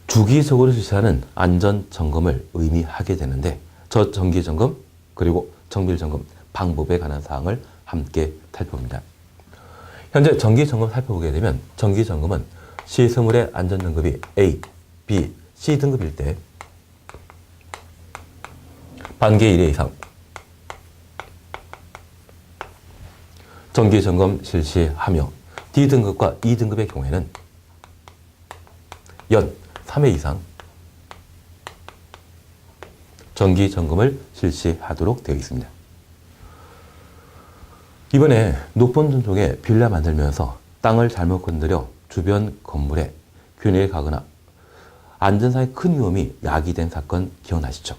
주기적으로 실시하는 안전점검을 의미하게 되는데, 저 정기점검 그리고 정밀점검 방법에 관한 사항을 함께 살펴봅니다. 현재 정기점검 살펴보게 되면, 정기점검은 시설물의 안전등급이 A, B, C 등급일 때 반기의 1회 이상 정기점검 실시하며, D등급과 E등급의 경우에는 연 3회 이상 정기점검을 실시하도록 되어 있습니다. 이번에 높은 둔쪽에 빌라 만들면서 땅을 잘못 건드려 주변 건물에 균열이 가거나 안전상의 큰 위험이 야기된 사건 기억나시죠?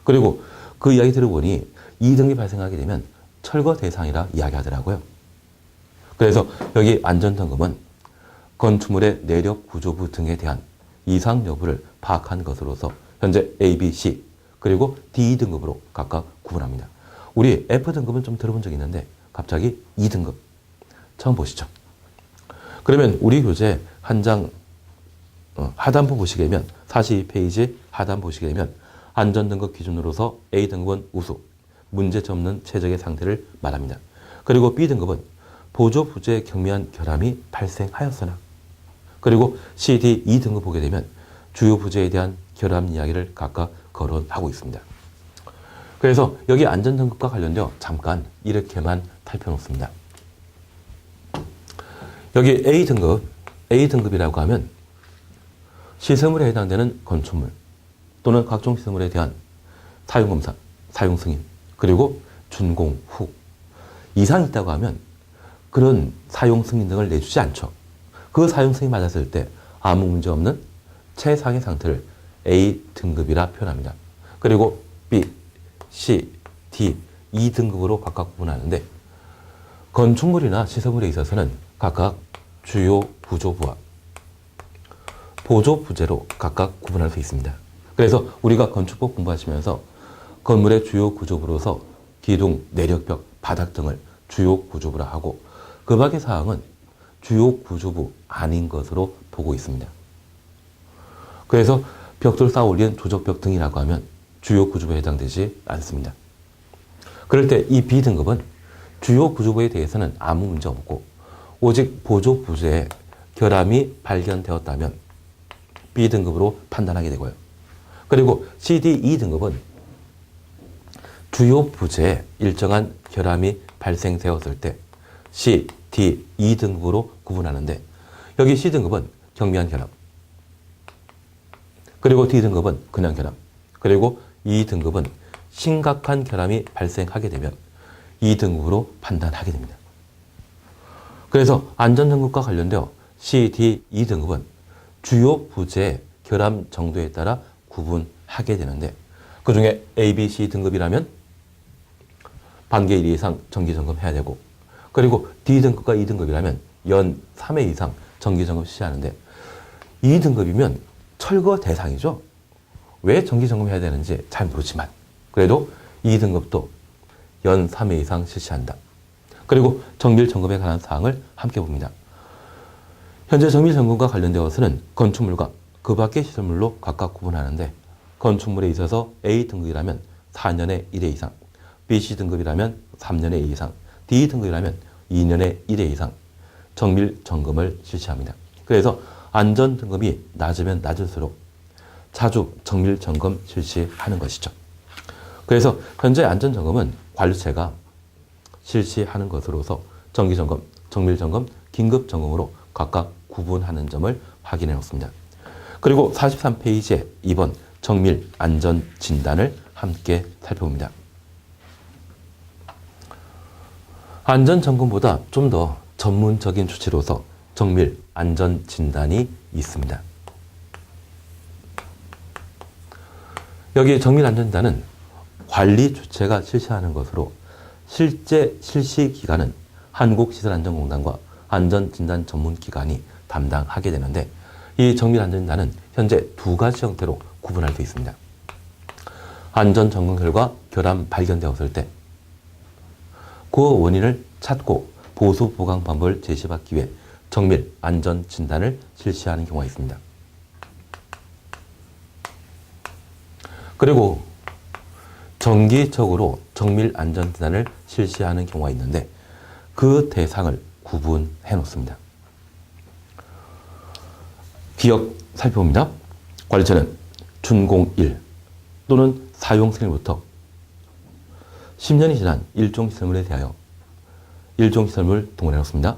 그리고 그 이야기 들어보니 2등이 발생하게 되면 철거 대상이라 이야기하더라고요. 그래서 여기 안전점검은 건축물의 내력 구조부 등에 대한 이상 여부를 파악한 것으로서 현재 A, B, C 그리고 D 등급으로 각각 구분합니다. 우리 F등급은 좀 들어본 적이 있는데 갑자기 2등급 처음 보시죠. 그러면 우리 교재 한 장 하단부 보시게 되면 42페이지 하단 보시게 되면 안전등급 기준으로서 A등급은 우수, 문제점 없는 최적의 상태를 말합니다. 그리고 B등급은 보조 부재의 경미한 결함이 발생하였으나, 그리고 C, D, E등급 보게 되면 주요 부재에 대한 결함 이야기를 각각 거론하고 있습니다. 그래서 여기 안전등급과 관련되어 잠깐 이렇게만 살펴놓습니다. 여기 A등급이라고 하면 시설물에 해당되는 건축물 또는 각종 시설물에 대한 사용검사, 사용승인, 그리고 준공 후 이상이 있다고 하면 그런 사용승인 등을 내주지 않죠. 그 사용승인이 맞았을 때 아무 문제 없는 최상의 상태를 A등급이라 표현합니다. 그리고 B, C, D, E등급으로 각각 구분하는데, 건축물이나 시설물에 있어서는 각각 주요 구조부와 보조 부재로 각각 구분할 수 있습니다. 그래서 우리가 건축법 공부하시면서 건물의 주요 구조부로서 기둥, 내력벽, 바닥 등을 주요 구조부라 하고, 그 밖의 사항은 주요 구조부 아닌 것으로 보고 있습니다. 그래서 벽돌 쌓아 올린 조적벽 등이라고 하면 주요 구조부에 해당되지 않습니다. 그럴 때 이 B등급은 주요 구조부에 대해서는 아무 문제 없고 오직 보조 부재에 결함이 발견되었다면 B등급으로 판단하게 되고요. 그리고 CD, E등급은 주요 부재에 일정한 결함이 발생되었을 때 C, D, E등급으로 구분하는데 여기 C등급은 경미한 결함, 그리고 D등급은 그냥 결함, 그리고 E등급은 심각한 결함이 발생하게 되면 E등급으로 판단하게 됩니다. 그래서 안전등급과 관련되어 C, D, E등급은 주요 부재의 결함 정도에 따라 구분하게 되는데 그 중에 A, B, C 등급이라면 반기에 1회 이상 정기점검해야 되고 그리고 D등급과 E등급이라면 연 3회 이상 정기점검 실시하는데 E등급이면 철거 대상이죠. 왜 정기점검해야 되는지 잘 모르지만 그래도 E등급도 연 3회 이상 실시한다. 그리고 정밀점검에 관한 사항을 함께 봅니다. 현재 정밀점검과 관련되어서는 건축물과 그 밖의 시설물로 각각 구분하는데 건축물에 있어서 A등급이라면 4년에 1회 이상, BC등급이라면 3년에 1회 이상, D등급이라면 2년에 1회 이상 정밀점검을 실시합니다. 그래서 안전등급이 낮으면 낮을수록 자주 정밀점검 실시하는 것이죠. 그래서 현재 안전점검은 관리체가 실시하는 것으로서 정기점검, 정밀점검, 긴급점검으로 각각 구분하는 점을 확인해 놓습니다. 그리고 43페이지에 2번 정밀 안전 진단을 함께 살펴봅니다. 안전 점검보다 좀 더 전문적인 조치로서 정밀 안전 진단이 있습니다. 여기 정밀 안전 진단은 관리 주체가 실시하는 것으로 실제 실시 기간은 한국시설안전공단과 안전진단 전문기관이 담당하게 되는데 이 정밀안전진단은 현재 두 가지 형태로 구분할 수 있습니다. 안전점검 결과 결함 발견되었을 때 그 원인을 찾고 보수 보강 방법을 제시받기 위해 정밀 안전진단을 실시하는 경우가 있습니다. 그리고 정기적으로 정밀 안전진단을 실시하는 경우가 있는데 그 대상을 구분해 놓습니다. 기억 살펴봅니다. 관리처는 준공 1 또는 사용 승인부터 10년이 지난 일종시설물에 대하여 일종시설물 동원해 놓습니다.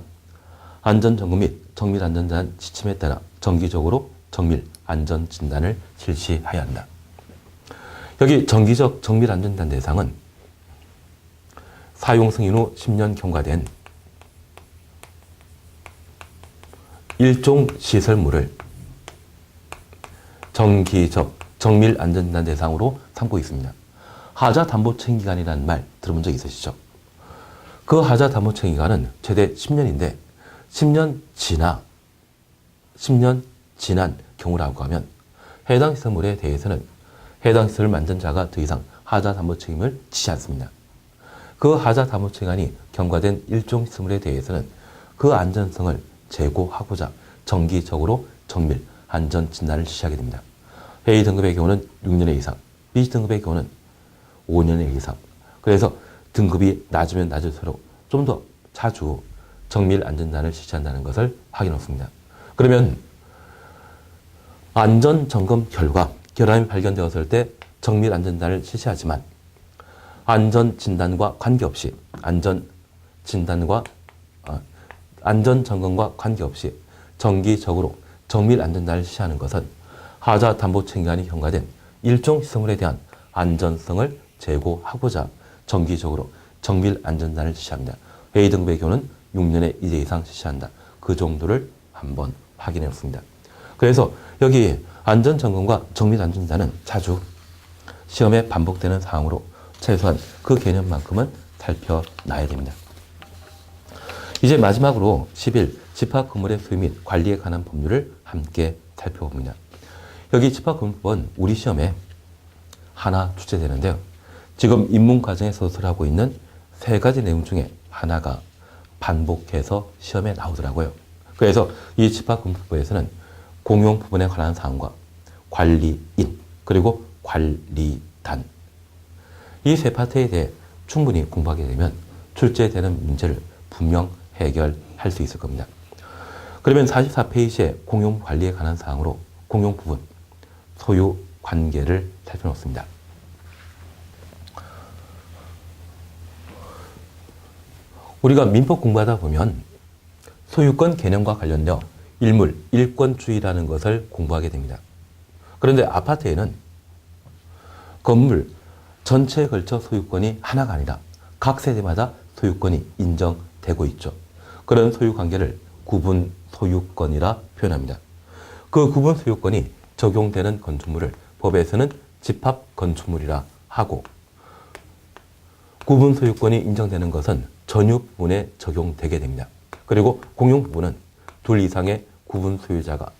안전점검 및 정밀안전진단 지침에 따라 정기적으로 정밀안전진단을 실시해야 한다. 여기 정기적 정밀안전진단 대상은 사용 승인 후 10년 경과된 일종 시설물을 정기적 정밀안전진단 대상으로 삼고 있습니다. 하자담보책임기간이라는 말 들어본 적 있으시죠? 그 하자담보책임기간은 최대 10년인데 10년 지난 경우라고 하면 해당 시설물에 대해서는 해당 시설 만전자가 더 이상 하자담보 책임을 지지 않습니다. 그 하자담보 책임이 경과된 일종 시설물에 대해서는 그 안전성을 제고하고자 정기적으로 정밀 안전 진단을 실시하게 됩니다. A등급의 경우는 6년의 이상, B등급의 경우는 5년의 이상. 그래서 등급이 낮으면 낮을수록 좀 더 자주 정밀 안전진단을 실시한다는 것을 확인했습니다. 그러면 안전점검 결과 결함이 발견되었을 때 정밀 안전진단을 실시하지만 안전진단과 관계없이 안전점검과 관계없이 정기적으로 정밀 안전진단을 실시하는 것은 하자담보책임기간이 경과된 일종 시설물에 대한 안전성을 제고하고자 정기적으로 정밀 안전진단을 실시합니다. A등급의 경우는 6년에 1회 이상 실시한다. 그 정도를 한번 확인해 놓습니다. 그래서 여기 안전점검과 정밀안전진단은 자주 시험에 반복되는 사항으로 최소한 그 개념만큼은 살펴놔야 됩니다. 이제 마지막으로 10일 집합건물의 소유 및 관리에 관한 법률을 함께 살펴봅니다. 여기 집합건물법은 우리 시험에 하나 출제되는데요. 지금 입문과정에 서술하고 있는 세 가지 내용 중에 하나가 반복해서 시험에 나오더라고요. 그래서 이 집합건물법에서는 공용 부분에 관한 사항과 관리인, 그리고 관리단. 이 세 파트에 대해 충분히 공부하게 되면 출제되는 문제를 분명 해결할 수 있을 겁니다. 그러면 44페이지에 공용 관리에 관한 사항으로 공용 부분, 소유 관계를 살펴놓습니다. 우리가 민법 공부하다 보면 소유권 개념과 관련되어 일물, 일권주의라는 것을 공부하게 됩니다. 그런데 아파트에는 건물 전체에 걸쳐 소유권이 하나가 아니라 각 세대마다 소유권이 인정되고 있죠. 그런 소유관계를 구분 소유권이라 표현합니다. 그 구분 소유권이 적용되는 건축물을 법에서는 집합 건축물이라 하고, 구분 소유권이 인정되는 것은 전유 부분에 적용되게 됩니다. 그리고 공용 부분은 둘 이상의 구분 소유자가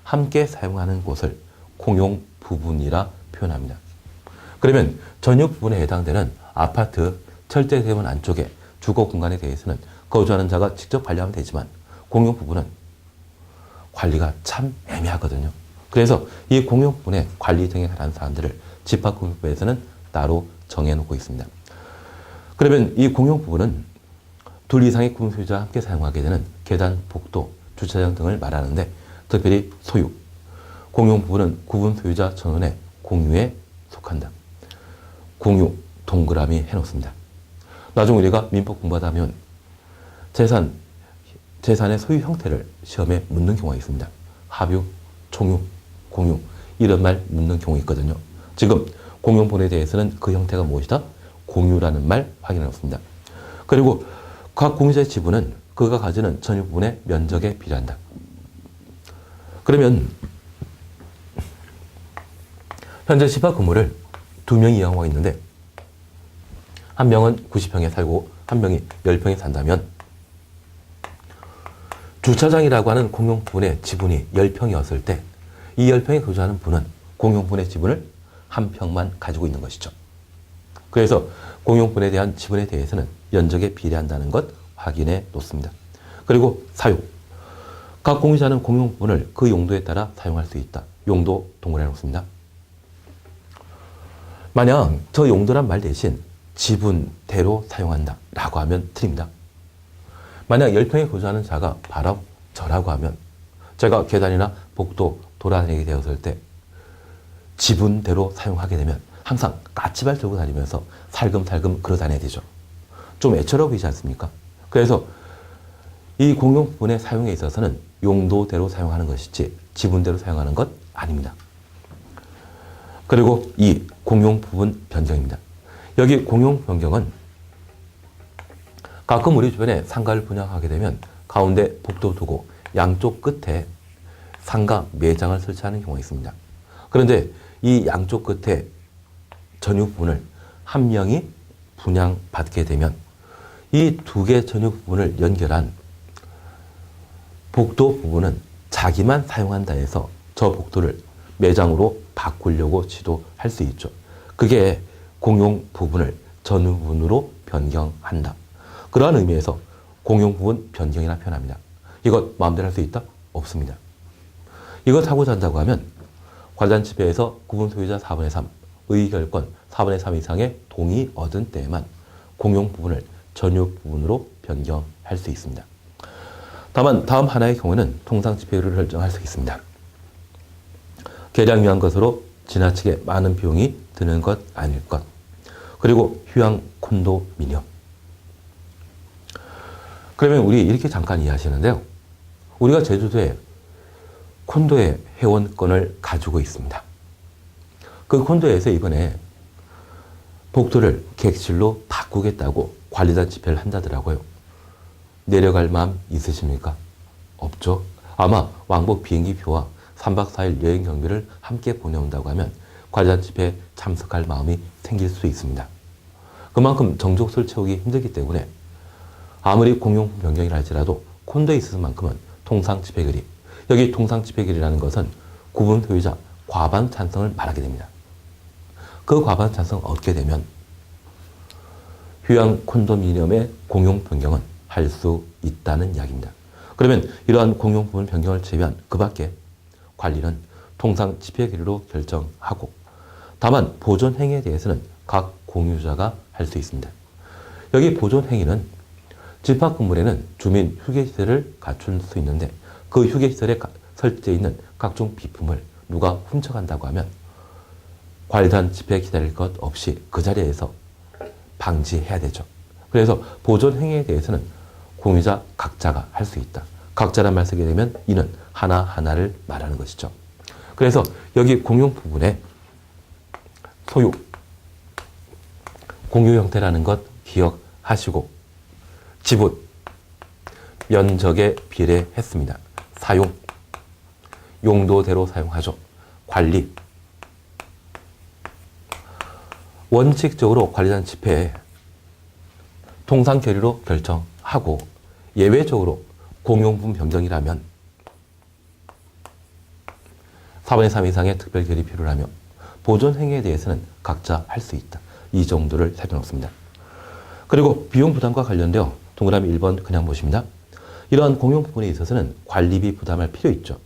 함께 사용하는 곳을 공용 부분이라 표현합니다. 그러면 전유 부분에 해당되는 아파트 철제 대문 안쪽에 주거 공간에 대해서는 거주하는 자가 직접 관리하면 되지만 공용 부분은 관리가 참 애매하거든요. 그래서 이 공용 부분의 관리 등에 관한 사안들을 집합금융법에서는 따로 정해놓고 있습니다. 그러면 이 공용 부분은 둘 이상의 구분 소유자와 함께 사용하게 되는 계단, 복도, 주차장 등을 말하는데 특별히 소유, 공용 부분은 구분 소유자 전원의 공유에 속한다. 공유, 동그라미 해놓습니다. 나중 우리가 민법 공부하다 보면 재산의 소유 형태를 시험에 묻는 경우가 있습니다. 합유, 총유, 공유 이런 말 묻는 경우 있거든요. 지금 공용분에 대해서는 그 형태가 무엇이다? 공유라는 말 확인해 놓습니다. 그리고 각 공유자의 지분은 그가 가지는 전유 부분의 면적에 비례한다. 그러면 현재 집합 건물을 두 명이 이용하고 있는데 한 명은 90평에 살고 한 명이 10평에 산다면 주차장이라고 하는 공용 부분의 지분이 10평이었을 때 이 10평에 거주하는 분은 공용 부분의 지분을 한 평만 가지고 있는 것이죠. 그래서 공용 부분에 대한 지분에 대해서는 면적에 비례한다는 것 확인해 놓습니다. 그리고 사용. 각 공유자는 공용 부분을 그 용도에 따라 사용할 수 있다. 용도 동그라미 해 놓습니다. 만약 저 용도란 말 대신 지분대로 사용한다 라고 하면 틀립니다. 만약 10평에 거주하는 자가 바로 저라고 하면 제가 계단이나 복도 돌아다니게 되었을 때 지분대로 사용하게 되면 항상 까치발 들고 다니면서 살금살금 걸어 다녀야 되죠. 좀 애처로워 보이지 않습니까? 그래서 이 공용 부분의 사용에 있어서는 용도대로 사용하는 것이지 지분대로 사용하는 것 아닙니다. 그리고 이 공용 부분 변경입니다. 여기 공용 변경은 가끔 우리 주변에 상가를 분양하게 되면 가운데 복도 두고 양쪽 끝에 상가 매장을 설치하는 경우가 있습니다. 그런데 이 양쪽 끝에 전유 부분을 한 명이 분양받게 되면 이 두 개 전유 부분을 연결한 복도 부분은 자기만 사용한다 해서 저 복도를 매장으로 바꾸려고 시도할 수 있죠. 그게 공용 부분을 전유 부분으로 변경한다. 그러한 의미에서 공용 부분 변경이라 표현합니다. 이것 마음대로 할 수 있다? 없습니다. 이것 하고자 한다고 하면 관리단 집회에서 구분 소유자 4분의 3, 의결권 4분의 3 이상의 동의 얻은 때에만 공용 부분을 전유 부분으로 변경할 수 있습니다. 다만 다음 하나의 경우는 통상 집회율을 결정할 수 있습니다. 개량 위한 것으로 지나치게 많은 비용이 드는 것 아닐 것. 그리고 휴양 콘도미니엄. 그러면 우리 이렇게 잠깐 이해하시는데요. 우리가 제주도에 콘도의 회원권을 가지고 있습니다. 그 콘도에서 이번에 복도를 객실로 바꾸겠다고 관리단 집회를 한다더라고요. 내려갈 마음 있으십니까? 없죠. 아마 왕복 비행기표와 3박 4일 여행 경비를 함께 보내온다고 하면 관리단 집회에 참석할 마음이 생길 수 있습니다. 그만큼 정족수를 채우기 힘들기 때문에 아무리 공용품 변경이라 할지라도 콘도에 있어서만큼은 통상 집회결의, 여기 통상 집회결의라는 것은 구분 소유자 과반 찬성을 말하게 됩니다. 그 과반 찬성을 얻게 되면 휴양 콘도미니엄의 공용 변경은 할 수 있다는 이야기입니다. 그러면 이러한 공용 부분 변경을 제외한 그 밖에 관리는 통상 집회 결의로 결정하고, 다만 보존 행위에 대해서는 각 공유자가 할 수 있습니다. 여기 보존 행위는 집합 건물에는 주민 휴게시설을 갖출 수 있는데 그 휴게시설에 설치되어 있는 각종 비품을 누가 훔쳐간다고 하면 관리단 집회 기다릴 것 없이 그 자리에서 방지해야 되죠. 그래서 보존 행위에 대해서는 공유자 각자가 할 수 있다. 각자란 말 쓰게 되면 이는 하나하나를 말하는 것이죠. 그래서 여기 공용 부분에 소유, 공유 형태라는 것 기억하시고, 지분, 면적에 비례했습니다. 사용, 용도대로 사용하죠. 관리, 원칙적으로 관리단 집회에 통상 결의로 결정하고 예외적으로 공용분 변경이라면 4분의 3 이상의 특별 결의 필요하며 보존 행위에 대해서는 각자 할 수 있다. 이 정도를 살펴놓습니다. 그리고 비용 부담과 관련되어 동그라미 1번 그냥 보십니다. 이러한 공용 부분에 있어서는 관리비 부담할 필요 있죠.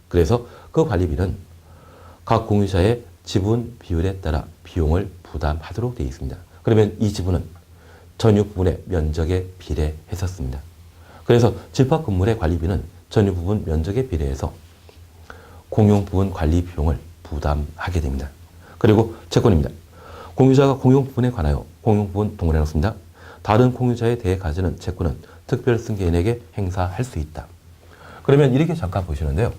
그래서 그 관리비는 각 공유자의 지분 비율에 따라 비용을 부담하도록 되어 있습니다. 그러면 이 지분은 전유 부분의 면적에 비례했었습니다. 그래서 집합 건물의 관리비는 전유 부분 면적에 비례해서 공용 부분 관리 비용을 부담하게 됩니다. 그리고 채권입니다. 공유자가 공용 부분에 관하여 공용 부분 동그라미 놓습니다. 다른 공유자에 대해 가지는 채권은 특별 승계인에게 행사할 수 있다. 그러면 이렇게 잠깐 보시는데요.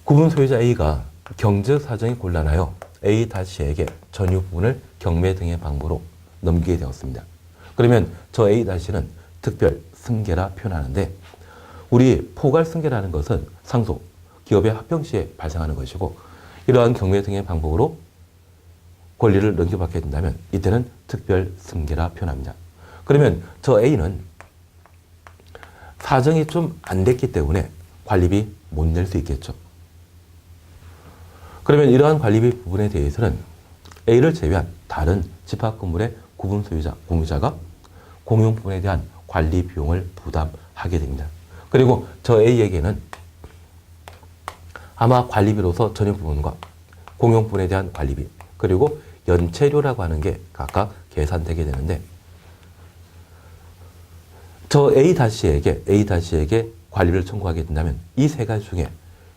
구분 소유자 A가 경제 사정이 곤란하여 A-에게 전유 부분을 경매 등의 방법으로 넘기게 되었습니다. 그러면 저 A-는 특별 승계라 표현하는데 우리 포괄 승계라는 것은 상속, 기업의 합병 시에 발생하는 것이고 이러한 경매 등의 방법으로 권리를 넘겨받게 된다면 이때는 특별 승계라 표현합니다. 그러면 저 A는 사정이 좀 안 됐기 때문에 관리비 못 낼 수 있겠죠. 그러면 이러한 관리비 부분에 대해서는 A를 제외한 다른 집합 건물의 구분 소유자, 공유자가 공용 부분에 대한 관리 비용을 부담하게 됩니다. 그리고 저 A에게는 아마 관리비로서 전유 부분과 공용 부분에 대한 관리비, 그리고 연체료라고 하는 게 각각 계산되게 되는데 저 A-에게 관리를 청구하게 된다면 이 세 가지 중에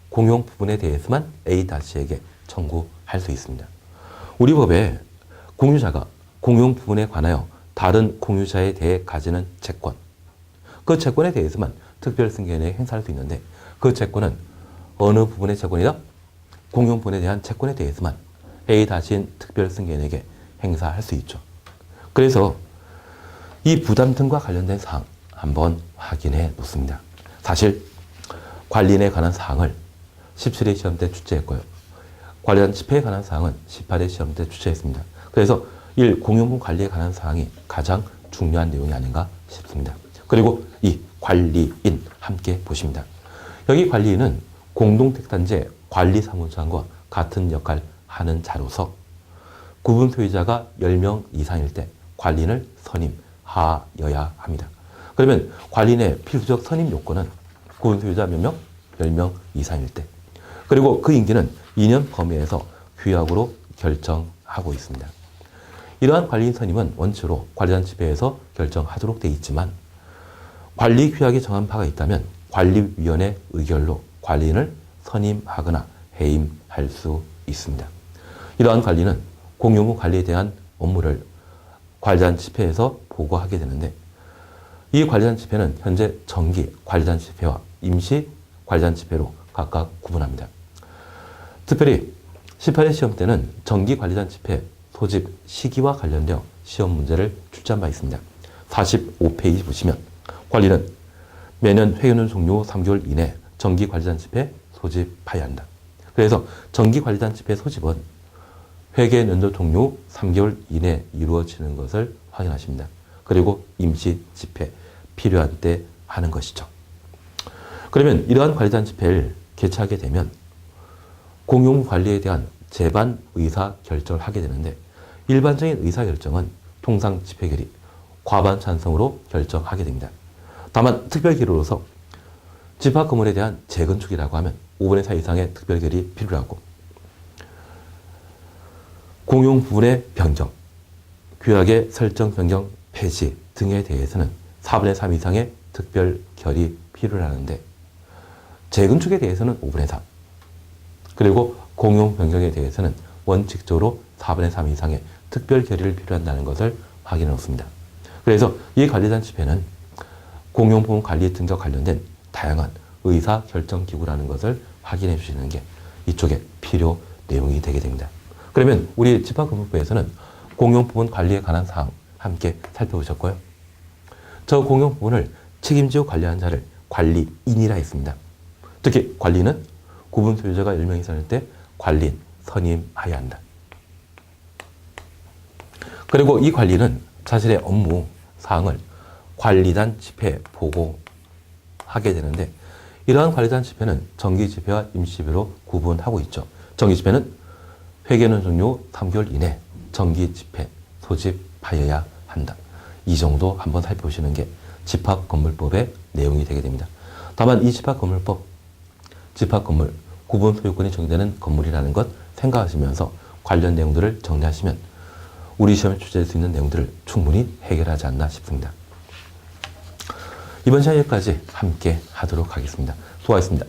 공용 부분에 대해서만 A-에게 청구할 수 있습니다. 우리 법에 공유자가 공용 부분에 관하여 다른 공유자에 대해 가지는 채권, 그 채권에 대해서만 특별승계인에게 행사할 수 있는데 그 채권은 어느 부분의 채권이다? 공용 부분에 대한 채권에 대해서만 A-인 특별승계인에게 행사할 수 있죠. 그래서 이 부담 등과 관련된 사항 한번 확인해 놓습니다. 사실 관리인에 관한 사항을 17회 시험 때 출제했고요. 관련 집회에 관한 사항은 18회 시험 때 출제했습니다. 그래서 1. 공용분 관리에 관한 사항이 가장 중요한 내용이 아닌가 싶습니다. 그리고 이 관리인 함께 보십니다. 여기 관리인은 공동택단제 관리사무장과 같은 역할 하는 자로서 구분 소유자가 10명 이상일 때 관리인을 선임하여야 합니다. 그러면 관리인의 필수적 선임 요건은 구분 소유자 몇 명? 10명 이상일 때. 그리고 그 임기는 2년 범위에서 규약으로 결정하고 있습니다. 이러한 관리인 선임은 원칙으로 관리단 집회에서 결정하도록 되어 있지만 관리 규약이 정한 바가 있다면 관리위원회 의결로 관리인을 선임하거나 해임할 수 있습니다. 이러한 관리는 공용무 관리에 대한 업무를 관리단 집회에서 보고하게 되는데 이 관리단 집회는 현재 정기 관리단 집회와 임시 관리단 집회로 각각 구분합니다. 특별히 18회 시험 때는 정기 관리단 집회 소집 시기와 관련되어 시험 문제를 출제한 바 있습니다. 45페이지 보시면 관리는 매년 회의는 종료 3개월 이내 정기 관리단 집회 소집하여야 한다. 그래서 정기 관리단 집회 소집은 회계 연도 종료 3개월 이내 이루어지는 것을 확인하십니다. 그리고 임시 집회 필요한 때 하는 것이죠. 그러면 이러한 관리단 집회를 개최하게 되면 공용 관리에 대한 재반 의사 결정을 하게 되는데 일반적인 의사 결정은 통상 집회 결의, 과반 찬성으로 결정하게 됩니다. 다만 특별 기로로서 집합 건물에 대한 재건축이라고 하면 5분의 4 이상의 특별 결이 필요하고, 공용 부분의 변경, 규약의 설정 변경 폐지 등에 대해서는 4분의 3 이상의 특별 결이 필요하는데, 재건축에 대해서는 5분의 4, 그리고 공용 변경에 대해서는 원칙적으로 4분의 3 이상의 특별 결의를 필요한다는 것을 확인해 놓습니다. 그래서 이 관리단체표는 공용부분 관리 등과 관련된 다양한 의사 결정 기구라는 것을 확인해 주시는 게 이쪽에 필요 내용이 되게 됩니다. 그러면 우리 집합건물법에서는 공용부분 관리에 관한 사항 함께 살펴보셨고요. 저 공용부분을 책임지고 관리하는 자를 관리인이라 했습니다. 특히 관리는 구분 소유자가 10명 이상일 때 관리인 선임하여야 한다. 그리고 이 관리는 자신의 업무 사항을 관리단 집회에 보고하게 되는데, 이러한 관리단 집회는 정기집회와 임시집회로 구분하고 있죠. 정기집회는 회계는 종료 3개월 이내 정기집회 소집하여야 한다. 이 정도 한번 살펴보시는 게 집합건물법의 내용이 되게 됩니다. 다만 이 집합건물법, 집합건물, 구분 소유권이 정의되는 건물이라는 것 생각하시면서 관련 내용들을 정리하시면 우리 시험에 출제될 수 있는 내용들을 충분히 해결하지 않나 싶습니다. 이번 시간 여기까지 함께 하도록 하겠습니다. 수고하셨습니다.